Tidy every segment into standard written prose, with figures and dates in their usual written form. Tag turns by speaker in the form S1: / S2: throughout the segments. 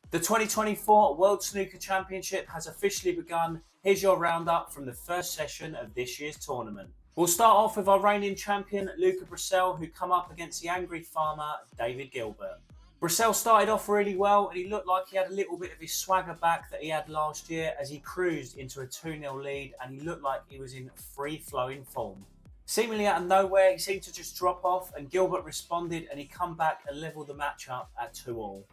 S1: The 2024 World Snooker Championship has officially begun. Here's your roundup from the first session of this year's tournament. We'll start off with our reigning champion, Luca Brecel, who come up against the angry farmer, David Gilbert. Brecel started off really well and he looked like he had a little bit of his swagger back that he had last year as he cruised into a 2-0 lead and he looked like he was in free-flowing form. Seemingly out of nowhere, he seemed to just drop off and Gilbert responded and he come back and levelled the match up at 2-all.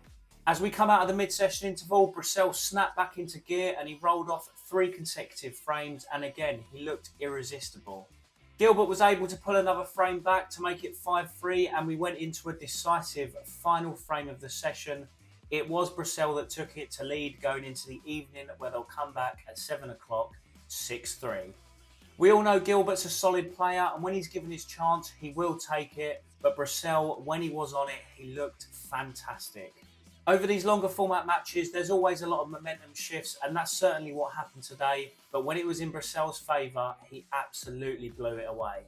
S1: As we come out of the mid-session interval, Brecel snapped back into gear and he rolled off 3 consecutive frames and again, he looked irresistible. Gilbert was able to pull another frame back to make it 5-3 and we went into a decisive final frame of the session. It was Brecel that took it to lead going into the evening where they'll come back at 7 o'clock, 6-3. We all know Gilbert's a solid player and when he's given his chance, he will take it. But Brecel, when he was on it, he looked fantastic. Over these longer format matches, there's always a lot of momentum shifts and that's certainly what happened today. But when it was in Brecel's favour, he absolutely blew it away.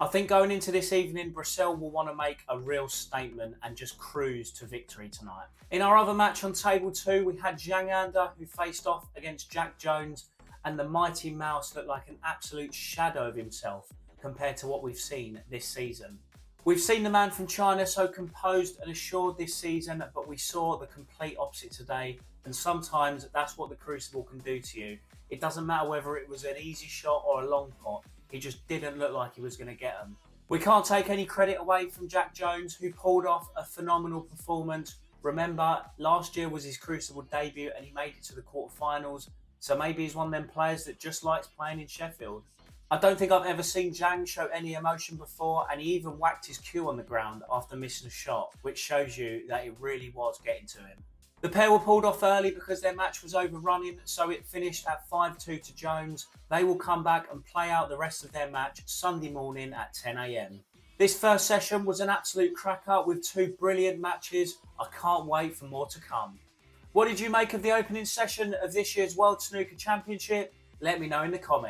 S1: I think going into this evening, Brecel will want to make a real statement and just cruise to victory tonight. In our other match on table 2, we had Zhang Anda who faced off against Jak Jones and the mighty mouse looked like an absolute shadow of himself compared to what we've seen this season. We've seen the man from China so composed and assured this season, but we saw the complete opposite today. And sometimes that's what the Crucible can do to you. It doesn't matter whether it was an easy shot or a long pot. He just didn't look like he was going to get them. We can't take any credit away from Jak Jones, who pulled off a phenomenal performance. Remember, last year was his Crucible debut and he made it to the quarterfinals. So maybe he's one of them players that just likes playing in Sheffield. I don't think I've ever seen Zhang show any emotion before and he even whacked his cue on the ground after missing a shot, which shows you that it really was getting to him. The pair were pulled off early because their match was overrunning, so it finished at 5-2 to Jones. They will come back and play out the rest of their match Sunday morning at 10 AM. This first session was an absolute cracker with 2 brilliant matches. I can't wait for more to come. What did you make of the opening session of this year's World Snooker Championship? Let me know in the comments.